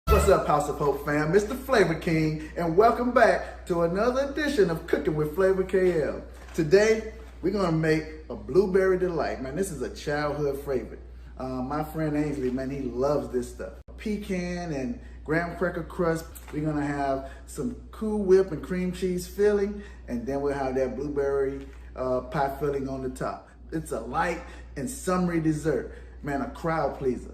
What's up, House of Hope fam? Mr. Flavor King, and welcome back to another edition of Cooking with Flavor KL. Today, we're gonna make a blueberry delight. Man, this is a childhood favorite. My friend Ainsley, man, he loves this stuff. Pecan and graham cracker crust. We're gonna have some Cool Whip and cream cheese filling, and then we'll have that blueberry pie filling on the top. It's a light and summery dessert. Man, a crowd pleaser.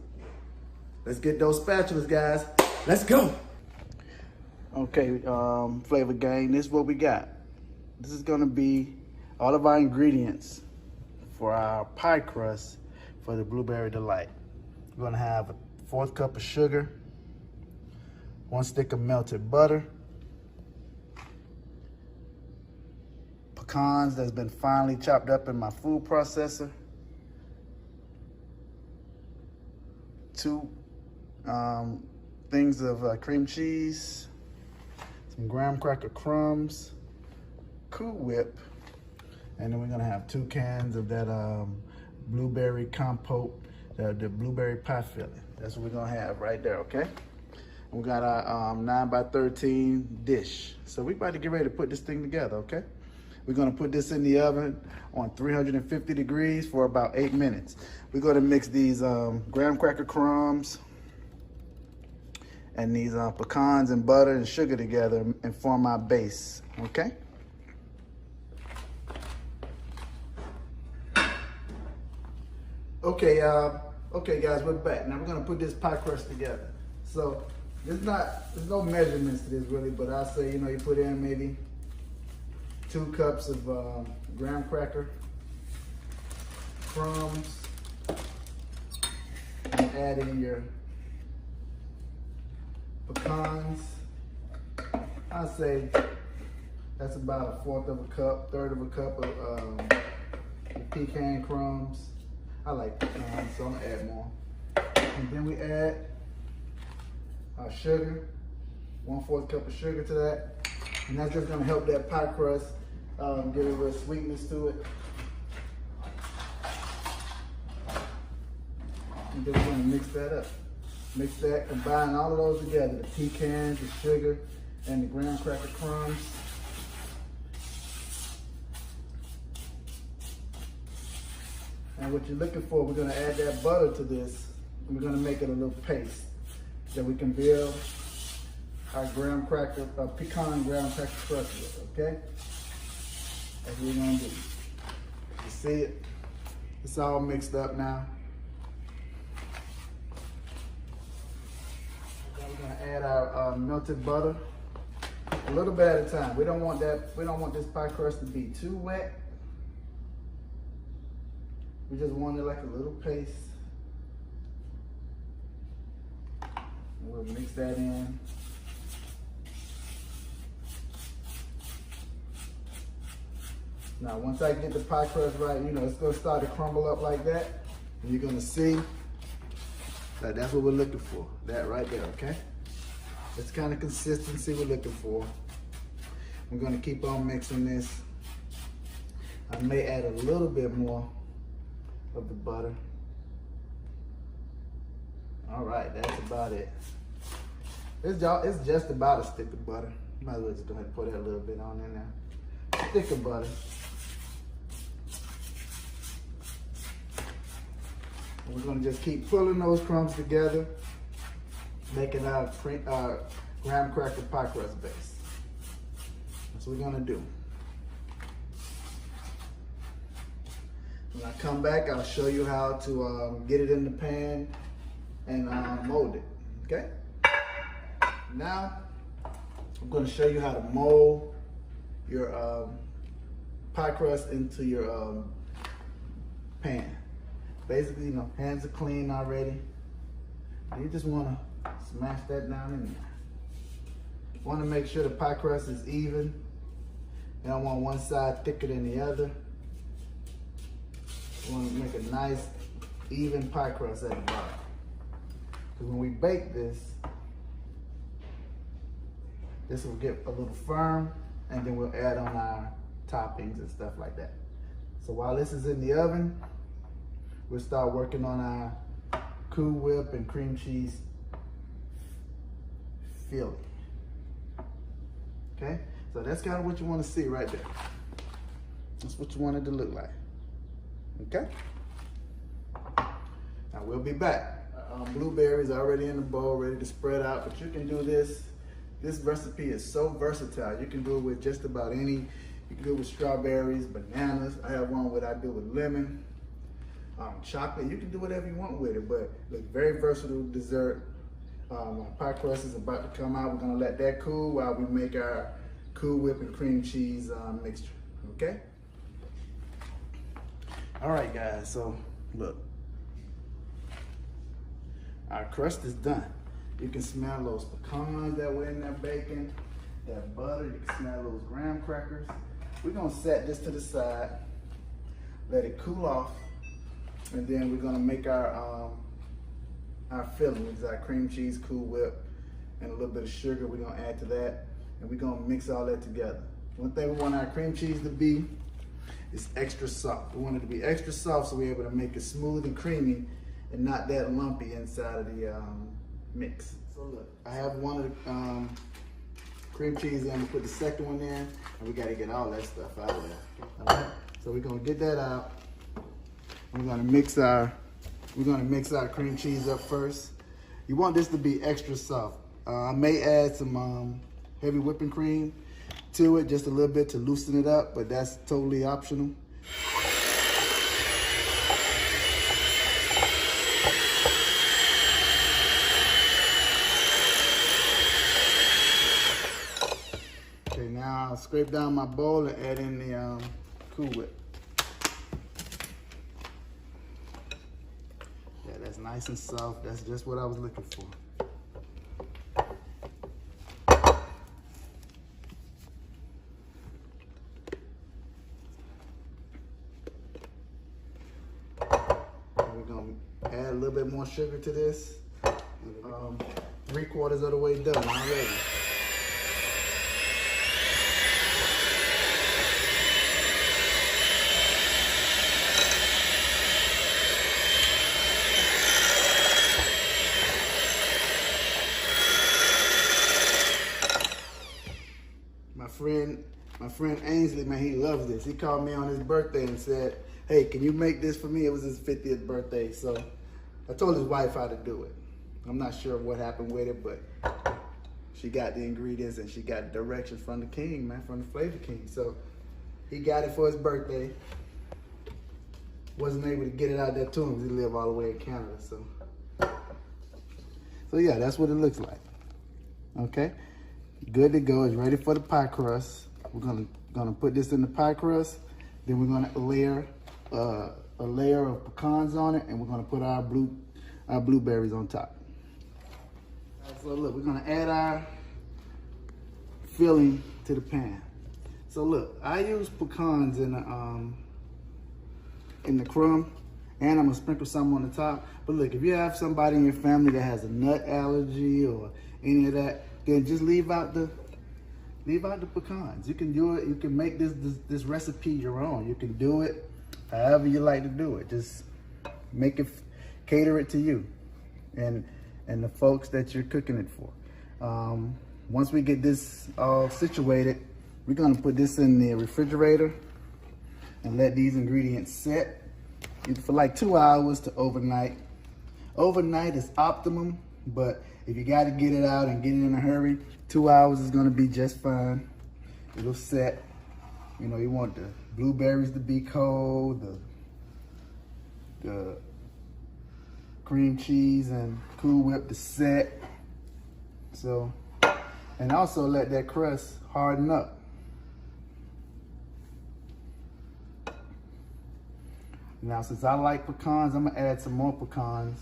Let's get those spatulas, guys. Let's go. Okay, Flavor Gang, this is what we got. This is gonna be all of our ingredients for our pie crust for the blueberry delight. We're gonna have a 1/4 cup of sugar, 1 stick of melted butter, pecans that's been finely chopped up in my food processor, 2 things of cream cheese, some graham cracker crumbs, Cool Whip, and then we're gonna have 2 cans of that blueberry compote, the blueberry pie filling. That's what we're gonna have right there, okay? And we got our 9 by 13 dish. So we about to get ready to put this thing together, okay? We're gonna put this in the oven on 350 degrees for about 8 minutes. We're gonna mix these graham cracker crumbs and these pecans and butter and sugar together and form our base, okay? Okay guys, we're back. Now we're gonna put this pie crust together. So there's no measurements to this really, but I'll say, you put in maybe 2 cups of graham cracker crumbs, and add in your pecans. I'd say that's about 1/4 of a cup, 1/3 of a cup of pecan crumbs. I like pecans, so I'm gonna add more. And then we add our sugar, 1/4 cup of sugar to that. And that's just gonna help that pie crust give it a little sweetness to it. And then we're gonna mix that up. Mix that, combine all of those together, the pecans, the sugar, and the graham cracker crumbs. And what you're looking for, we're gonna add that butter to this, and we're gonna make it a little paste that we can build our pecan graham cracker crust with, okay? That's what we're gonna do. You see it? It's all mixed up now. We're gonna add our melted butter, a little bit at a time. We don't want this pie crust to be too wet. We just want it like a little paste. And we'll mix that in. Now, once I get the pie crust right, it's gonna start to crumble up like that. And you're gonna see that that's what we're looking for, that right there, okay? That's the kind of consistency we're looking for. We're gonna keep on mixing this. I may add a little bit more of the butter. All right, that's about it. It's just about a stick of butter. Might as well just go ahead and put that a little bit on in there. Stick of butter. And we're gonna just keep pulling those crumbs together, making our graham cracker pie crust base. That's what we're gonna do. When I come back, I'll show you how to get it in the pan and mold it, okay? Now, I'm gonna show you how to mold your pie crust into your pan. Basically, hands are clean already. You just wanna smash that down in there. You wanna make sure the pie crust is even. You don't want one side thicker than the other. You want to make a nice, even pie crust at the bottom. Because when we bake this, This will get a little firm, and then we'll add on our toppings and stuff like that. So while this is in the oven, we'll start working on our Cool Whip and cream cheese filling. Okay, so that's kind of what you want to see right there. That's what you want it to look like. Okay, now we'll be back. Blueberries already in the bowl, ready to spread out, but you can do this. This recipe is so versatile. You can do it with just about any. You can do it with strawberries, bananas. I have one I do with lemon, chocolate. You can do whatever you want with it, but it's very versatile dessert. Our pie crust is about to come out. We're gonna let that cool while we make our Cool Whip and cream cheese mixture, okay? All right, guys, so look. Our crust is done. You can smell those pecans that were in that bacon, that butter. You can smell those graham crackers. We're gonna set this to the side, let it cool off, and then we're gonna make our fillings, our cream cheese, Cool Whip, and a little bit of sugar. We're gonna add to that, and we're gonna mix all that together. One thing we want our cream cheese to be is extra soft. We want it to be extra soft so we're able to make it smooth and creamy and not that lumpy inside of the mix. So look, I have one of the cream cheese in. We put the second one in, and we got to get all that stuff out of there. All right. So we're gonna get that out. We're gonna mix our cream cheese up first. You want this to be extra soft. I may add some heavy whipping cream to it, just a little bit to loosen it up, but that's totally optional. Okay, now I'll scrape down my bowl and add in the Cool Whip. Yeah, that's nice and soft. That's just what I was looking for. We're gonna add a little bit more sugar to this. 3/4 of the way done already. My friend Ainsley, man, he loves this. He called me on his birthday and said, hey, can you make this for me? It was his 50th birthday, so I told his wife how to do it. I'm not sure what happened with it, but she got the ingredients and she got directions from the king, man, from the Flavor King. So he got it for his birthday. Wasn't able to get it out there to him because he lived all the way in Canada. So yeah, that's what it looks like. Okay, good to go. It's ready for the pie crust. We're gonna put this in the pie crust. Then we're gonna layer a layer of pecans on it, and we're gonna put our blueberries on top. Right, so look, we're gonna add our filling to the pan. So look, I use pecans in the crumb, and I'm gonna sprinkle some on the top. But look, if you have somebody in your family that has a nut allergy or any of that, then just leave out the pecans. You can do it. You can make this recipe your own. You can do it however you like to do it. Just make it, cater it to you and the folks that you're cooking it for. Once we get this all situated, we're gonna put this in the refrigerator and let these ingredients set for like 2 hours to overnight. Overnight is optimum, but if you got to get it out and get it in a hurry, 2 hours is going to be just fine. It'll set. You know, you want the blueberries to be cold, the cream cheese and Cool Whip to set. So, and also let that crust harden up. Now, since I like pecans, I'm gonna add some more pecans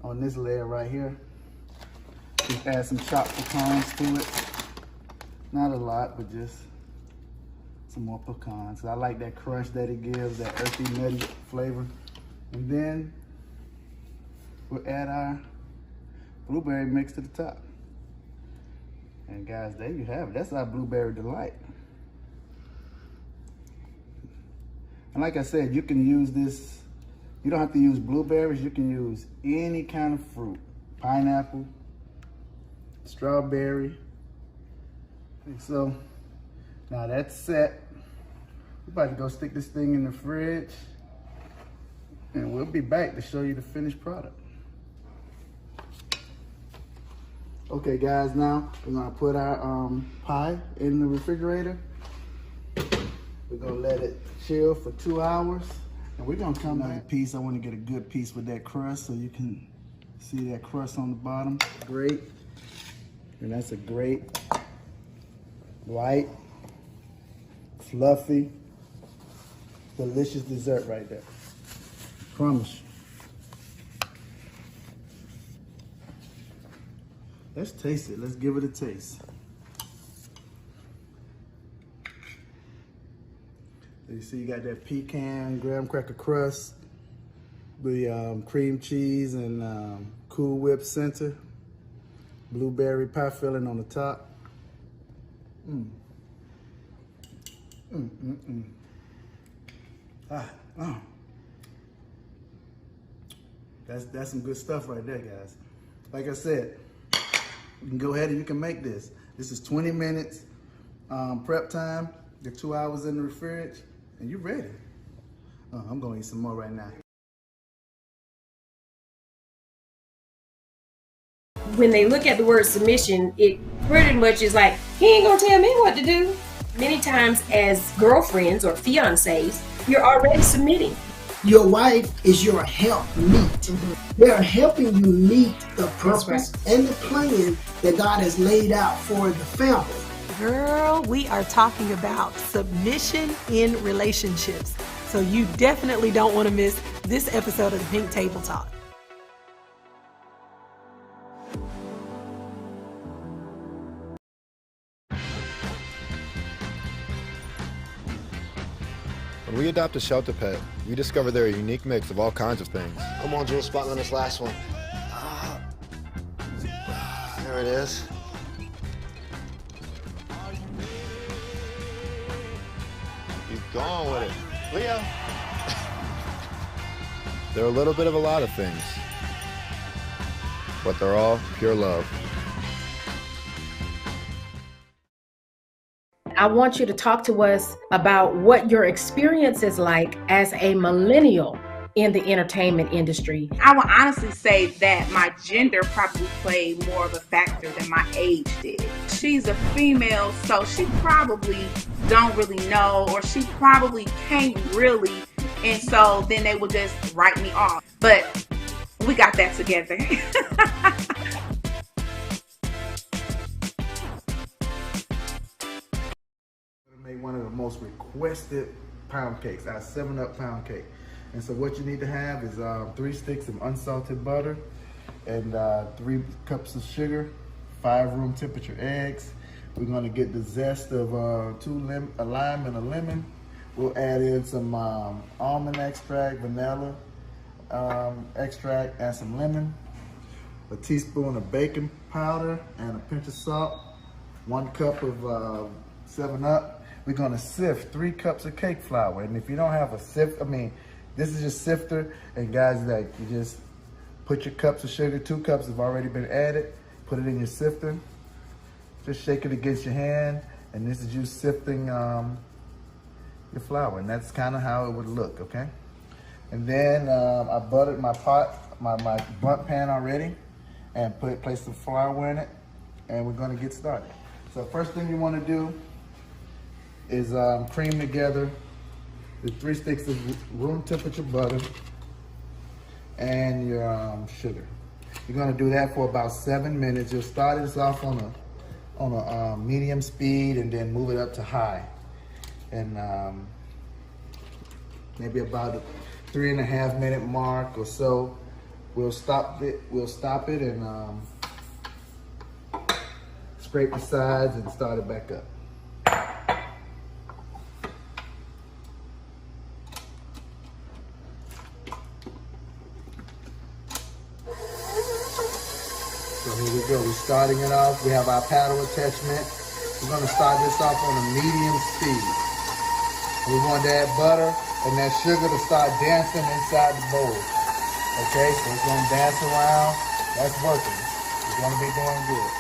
on this layer right here. Just add some chopped pecans to it. Not a lot, but just some more pecans. I like that crunch that it gives, that earthy, nutty flavor. And then we'll add our blueberry mix to the top. And guys, there you have it. That's our Blueberry Delight. And like I said, you can use this, you don't have to use blueberries, you can use any kind of fruit. Pineapple, strawberry. So, now that's set. We're about to go stick this thing in the fridge, and we'll be back to show you the finished product. Okay guys, now we're gonna put our pie in the refrigerator. We're gonna let it chill for 2 hours, and we're gonna come back. Piece, I wanna get a good piece with that crust so you can see that crust on the bottom. Great, and that's a great, light, fluffy, delicious dessert right there. Promise you. Let's taste it. Let's give it a taste. So you see you got that pecan graham cracker crust, the cream cheese and Cool Whip center, blueberry pie filling on the top. That's some good stuff right there, guys. Like I said, you can go ahead and you can make this. This is 20 minutes prep time. You're 2 hours in the fridge, and you're ready. I'm gonna eat some more right now. When they look at the word submission, it pretty much is like, he ain't gonna tell me what to do. Many times as girlfriends or fiancés, you're already submitting. Your wife is your helpmeet. They're helping you meet the purpose and the plan that God has laid out for the family. Girl, we are talking about submission in relationships. So you definitely don't want to miss this episode of the Pink Table Talk. When we adopt a shelter pet, we discover they're a unique mix of all kinds of things. Come on, Jules, spotlight on this last one. There it is. Keep going with it. Leo! They're a little bit of a lot of things, but they're all pure love. I want you to talk to us about what your experience is like as a millennial in the entertainment industry. I would honestly say that my gender probably played more of a factor than my age did. She's a female, so she probably don't really know, or she probably can't really, and so then they would just write me off. But we got that together. Made one of the most requested pound cakes, our 7-Up pound cake. And so what you need to have is 3 sticks of unsalted butter and 3 cups of sugar, 5 room temperature eggs. We're gonna get the zest of a lime and a lemon. We'll add in some almond extract, vanilla extract, and some lemon, a teaspoon of baking powder and a pinch of salt, 1 cup of 7-Up. We're gonna sift 3 cups of cake flour. And if you don't have a sift, this is just sifter. And guys, like, you just put your cups of sugar, 2 cups have already been added, put it in your sifter. Just shake it against your hand. And this is you sifting your flour. And that's kind of how it would look, okay? And then I buttered my pot, my bunt pan already, and placed some flour in it. And we're gonna get started. So first thing you wanna do is cream together the 3 sticks of room temperature butter and your sugar. You're gonna do that for about 7 minutes. You'll start this off on a medium speed and then move it up to high. And maybe about the 3.5 minute mark or so, we'll stop it and scrape the sides and start it back up. So here we go. We're starting it off. We have our paddle attachment. We're going to start this off on a medium speed. We want that butter and that sugar to start dancing inside the bowl. Okay, so it's going to dance around. That's working. It's going to be doing good.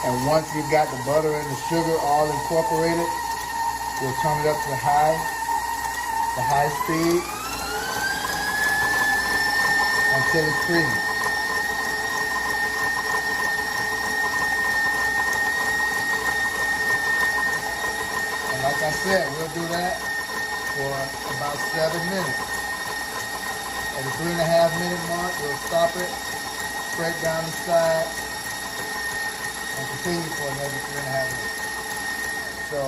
And once you've got the butter and the sugar all incorporated, we'll turn it up to high speed until it's creamy. And like I said, we'll do that for about 7 minutes. At the 3.5-minute mark, we'll stop it, spread down the side, and continue for another 3.5 minutes. So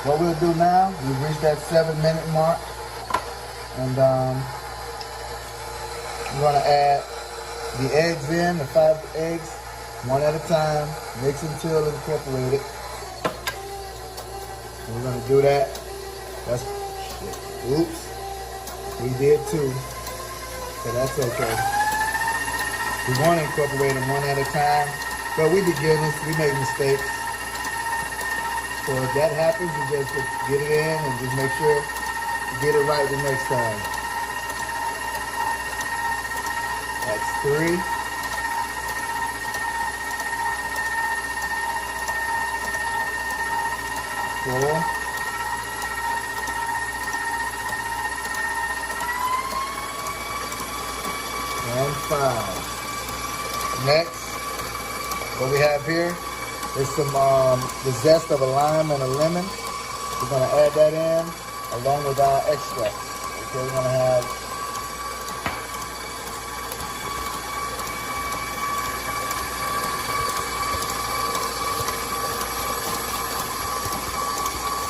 what we'll do now, we've reached that 7-minute mark, and we're gonna add the eggs in, the 5 eggs, one at a time, mix until incorporated. And we're gonna do that. That's, oops, we did too, so that's okay. We want to incorporate them one at a time, but we beginners, we make mistakes. So if that happens, you just get it in and just make sure you get it right the next time. That's 3. Four. And 5. Next, what we have here is some the zest of a lime and a lemon. We're gonna add that in along with our extract. Okay, we're gonna have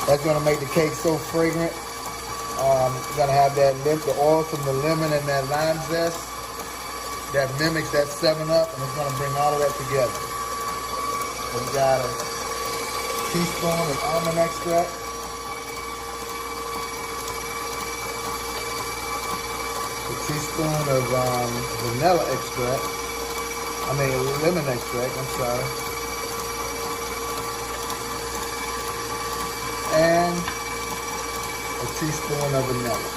that's gonna make the cake so fragrant. We're gonna have that the oil from the lemon and that lime zest that mimics that 7-Up, and it's gonna bring all of that together. So we got a teaspoon of almond extract, a teaspoon of vanilla extract, lemon extract, I'm sorry, and a teaspoon of vanilla.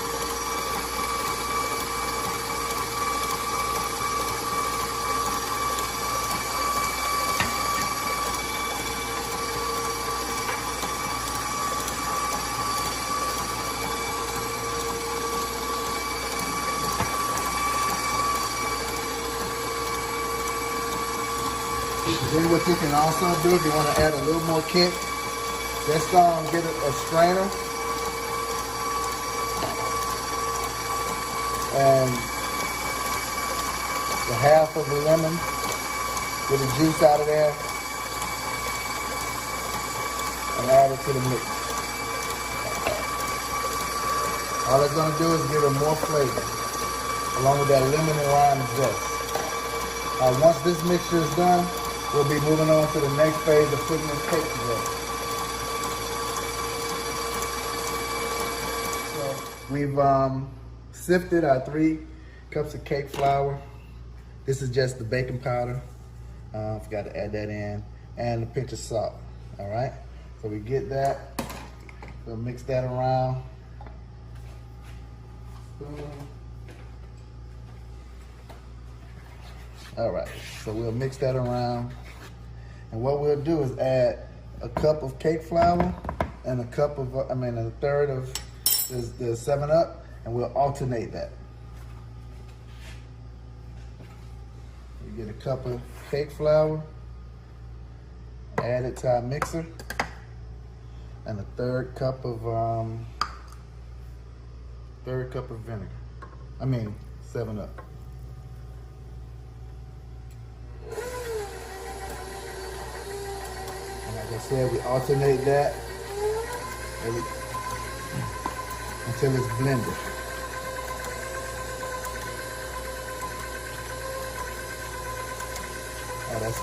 Then what you can also do if you want to add a little more kick, just get a strainer and the half of the lemon, get the juice out of there and add it to the mix. All it's going to do is give it more flavor along with that lemon and lime zest. Once this mixture is done, we'll be moving on to the next phase of putting this cake together. So we've sifted our 3 cups of cake flour. This is just the baking powder. Forgot to add that in, and a pinch of salt. All right. So we get that. We'll mix that around. All right. So we'll mix that around. And what we'll do is add a cup of cake flour and a third of the 7-Up, and we'll alternate that. We get a cup of cake flour, add it to our mixer, and a third cup of vinegar. 7-Up. Like I said, we alternate that until it's blended. Oh, that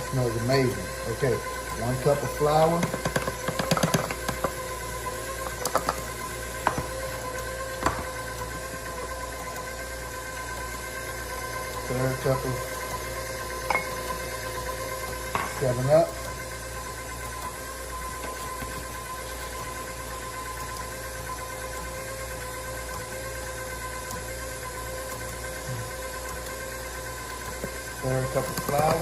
smells amazing. Okay, 1 cup of flour. Third cup of 7-Up. Third cup of flour.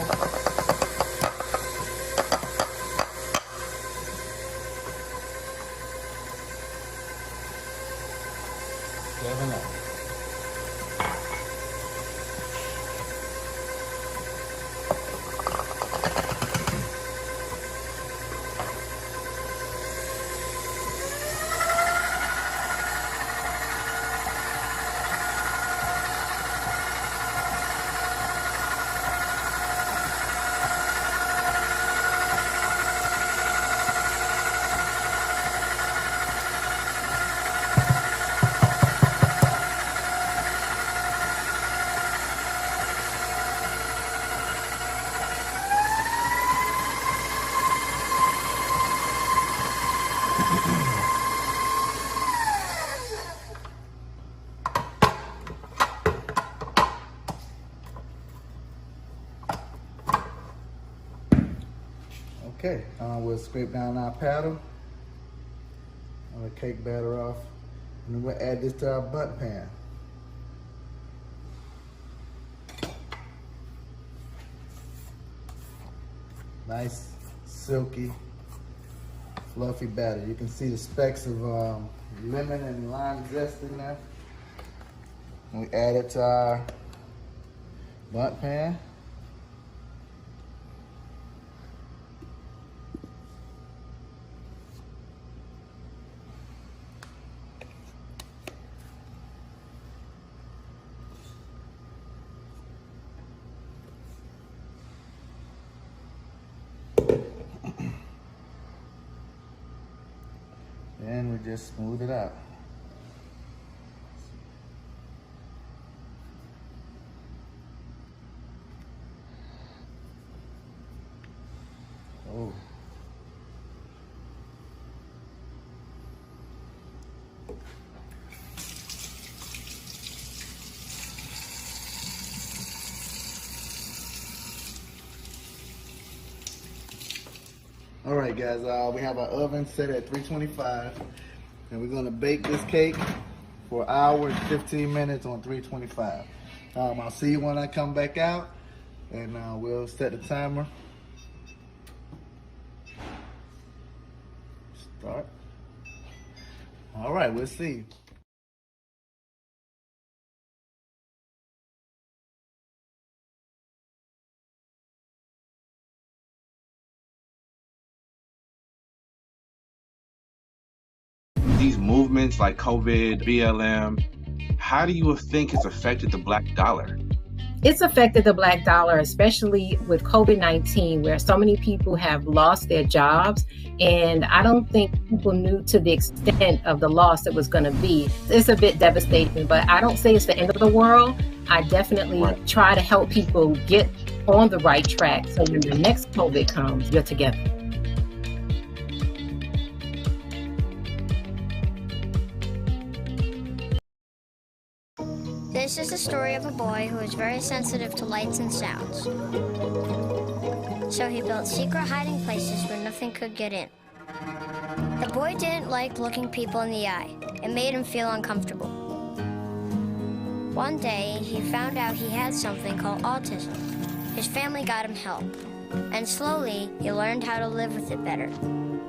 Okay, we'll scrape down our paddle, the cake batter off, and then we'll add this to our bundt pan. Nice, silky, fluffy batter. You can see the specks of lemon and lime zest in there. And we add it to our bundt pan. And we just smooth it out. Oh. All right, guys, we have our oven set at 325, and we're gonna bake this cake for an hour and 15 minutes on 325. I'll see you when I come back out, and we'll set the timer. Start. All right, we'll see. These movements like COVID, BLM, how do you think it's affected the Black dollar? It's affected the Black dollar, especially with COVID-19, where so many people have lost their jobs. And I don't think people knew to the extent of the loss it was going to be. It's a bit devastating, but I don't say it's the end of the world. I definitely try to help people get on the right track so when the next COVID comes, you're together. This is the story of a boy who is very sensitive to lights and sounds. So he built secret hiding places where nothing could get in. The boy didn't like looking people in the eye. It made him feel uncomfortable. One day, he found out he had something called autism. His family got him help. And slowly, he learned how to live with it better.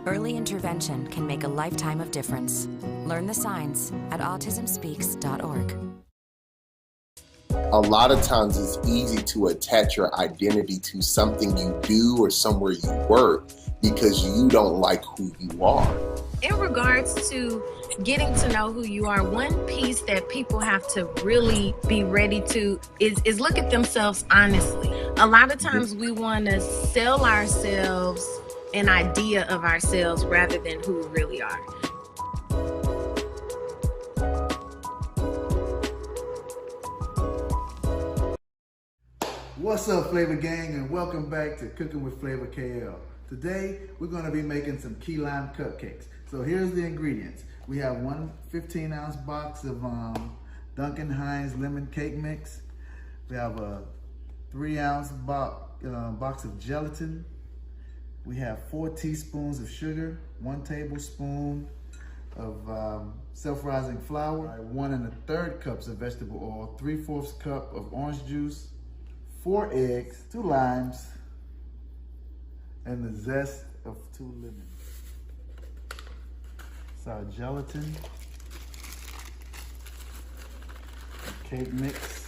Early intervention can make a lifetime of difference. Learn the signs at autismspeaks.org. A lot of times it's easy to attach your identity to something you do or somewhere you work because you don't like who you are. In regards to getting to know who you are, one piece that people have to really be ready to is look at themselves honestly. A lot of times we want to sell ourselves an idea of ourselves rather than who we really are. What's up, Flavor Gang, and welcome back to Cooking with Flavor KL. Today, we're going to be making some key lime cupcakes. So here's the ingredients. We have one 15-ounce box of Duncan Hines lemon cake mix. We have a 3-ounce box of gelatin. We have 4 teaspoons of sugar, 1 tablespoon of self-rising flour, 1 1/3 cups of vegetable oil, 3/4 cup of orange juice, 4 eggs, 2 limes, and the zest of 2 lemons. It's our gelatin, cake mix.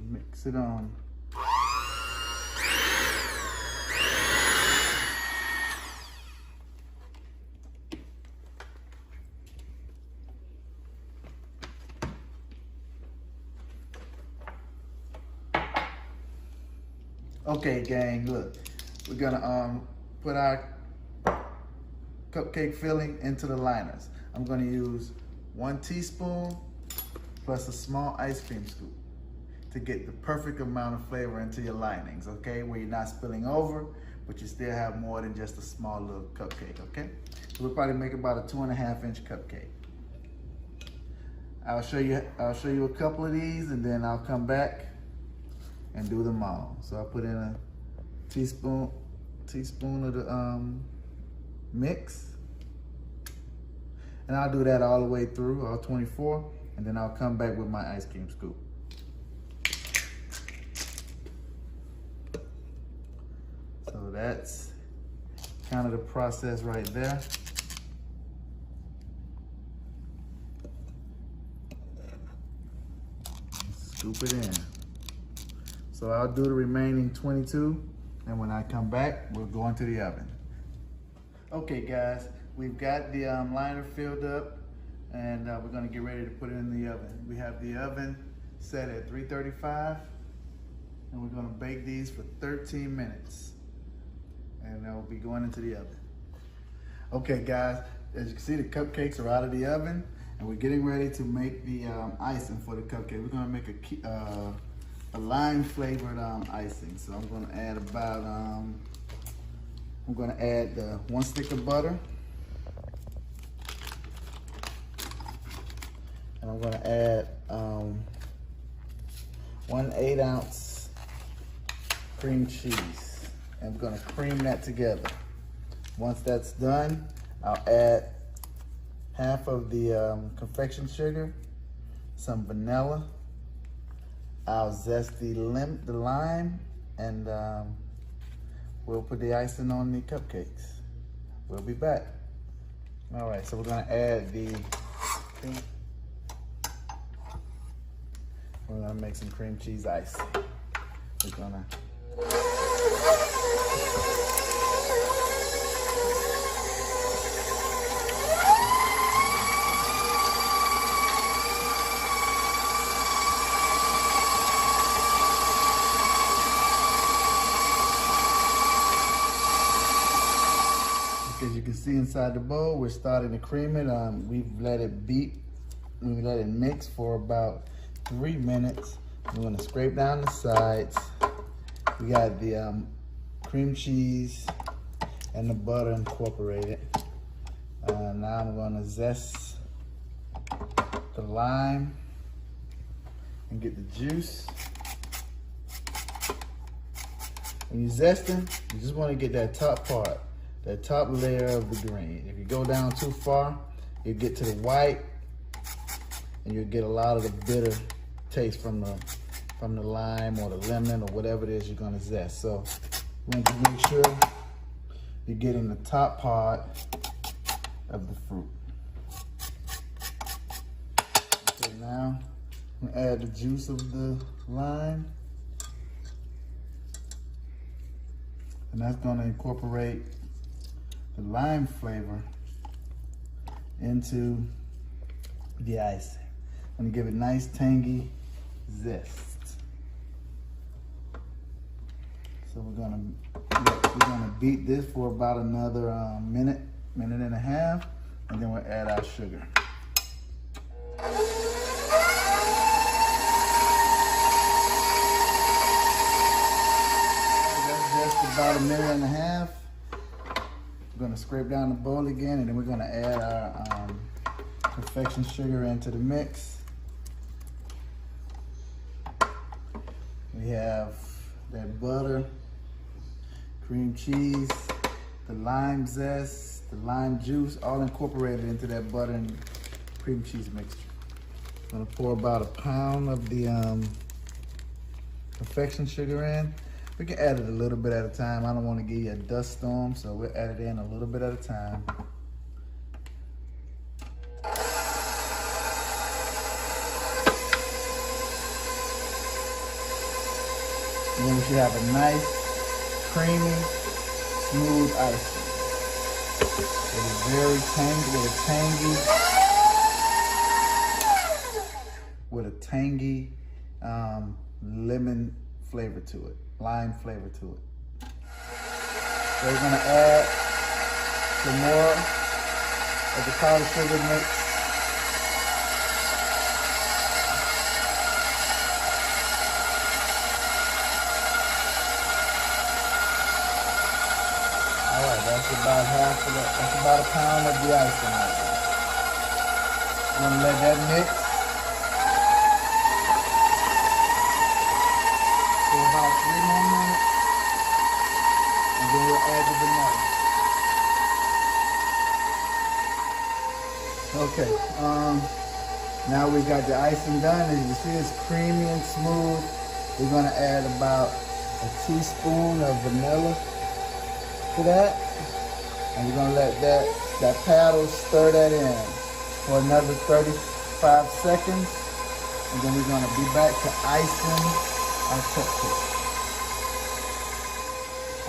Mix it on. Okay, gang, look. We're gonna put our cupcake filling into the liners. I'm gonna use 1 teaspoon plus a small ice cream scoop to get the perfect amount of flavor into your linings, okay? Where you're not spilling over, but you still have more than just a small little cupcake, okay? So we'll probably make about a 2.5-inch cupcake. I'll show you a couple of these, and then I'll come back and do them all. So I'll put in a teaspoon of the mix, and I'll do that all the way through, all 24, and then I'll come back with my ice cream scoop. So that's kind of the process right there. Scoop it in. So I'll do the remaining 22, and when I come back, we'll go into the oven. Okay guys, we've got the liner filled up, and we're gonna get ready to put it in the oven. We have the oven set at 335, and we're gonna bake these for 13 minutes. And they'll be going into the oven. Okay guys, as you can see, the cupcakes are out of the oven, and we're getting ready to make the icing for the cupcake. We're gonna make a lime flavored icing. So I'm gonna add about, I'm gonna add 1 stick of butter. And I'm gonna add 1 8-ounce cream cheese. And we're gonna cream that together. Once that's done, I'll add half of the confection sugar, some vanilla. I'll zest the lime, and we'll put the icing on the cupcakes. We'll be back. All right, so we're gonna add we're gonna make some cream cheese ice. We're gonna as you can see inside the bowl, we're starting to cream it. We've let it mix for about 3 minutes. We're gonna scrape down the sides. We got the cream cheese and the butter incorporated. Now I'm gonna zest the lime and get the juice. When you're zesting, you just want to get that top part, that top layer of the green. If you go down too far, you get to the white, and you'll get a lot of the bitter taste from the lime or the lemon or whatever it is you're gonna zest. So you want to make sure you're getting the top part of the fruit. Okay, now I'm gonna add the juice of the lime. And that's gonna incorporate the lime flavor into the icing. I'm gonna give it nice tangy zest. So we're gonna beat this for about another minute and a half, and then we'll add our sugar. That's just about a minute and a half. We're gonna scrape down the bowl again, and then we're gonna add our perfection sugar into the mix. We have that butter, cream cheese, the lime zest, the lime juice, all incorporated into that butter and cream cheese mixture. I'm gonna pour about a pound of the perfection sugar in. We can add it a little bit at a time. I don't want to give you a dust storm, so we'll add it in a little bit at a time. And then we should have a nice, creamy, smooth icing. It is very tangy, with a tangy lemon flavor to it, lime flavor to it. So we're gonna add some more of the powdered sugar mix. That's about half of that. That's about a pound of the icing right there. I'm gonna let that mix for about 3 more minutes, and then we'll add the vanilla. Okay, now we got the icing done. As you see, it's creamy and smooth. We're gonna add about a teaspoon of vanilla to that. And we're gonna let that paddle stir that in for another 35 seconds. And then we're gonna be back to icing our cupcake.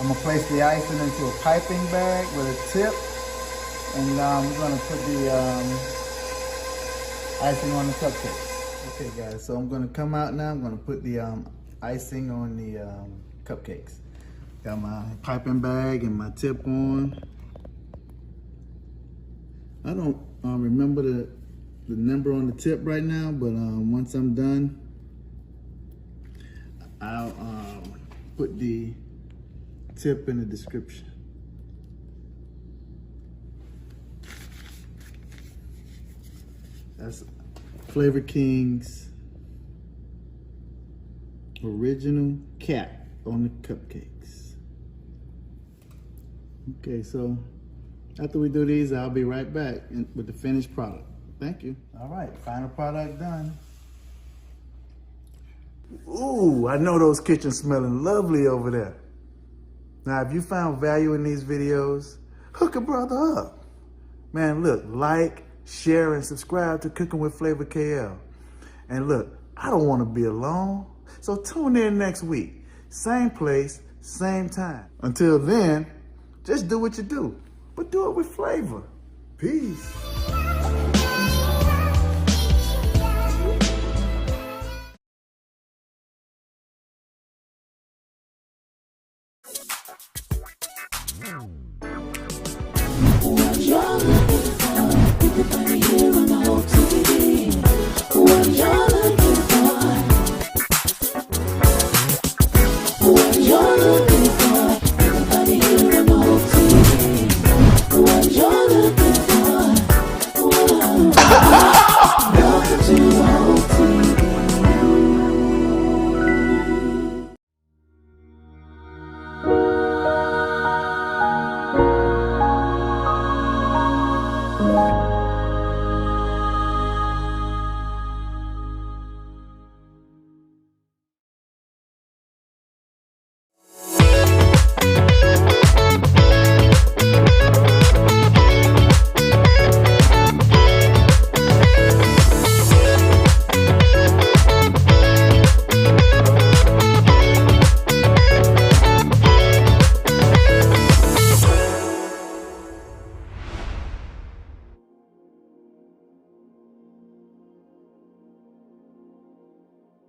I'm gonna place the icing into a piping bag with a tip. And we're gonna put the icing on the cupcake. Okay guys, so I'm gonna come out now. I'm gonna put the icing on the cupcakes. Got my piping bag and my tip on. I don't remember the number on the tip right now, but once I'm done, I'll put the tip in the description. That's Flavor King's original cap on the cupcakes. Okay, so after we do these, I'll be right back with the finished product. Thank you. All right, final product done. Ooh, I know those kitchens smelling lovely over there. Now, if you found value in these videos, hook a brother up. Man, look, like, share, and subscribe to Cooking with Flavor KL. And look, I don't want to be alone, so tune in next week. Same place, same time. Until then, just do what you do, but do it with flavor. Peace. Wow.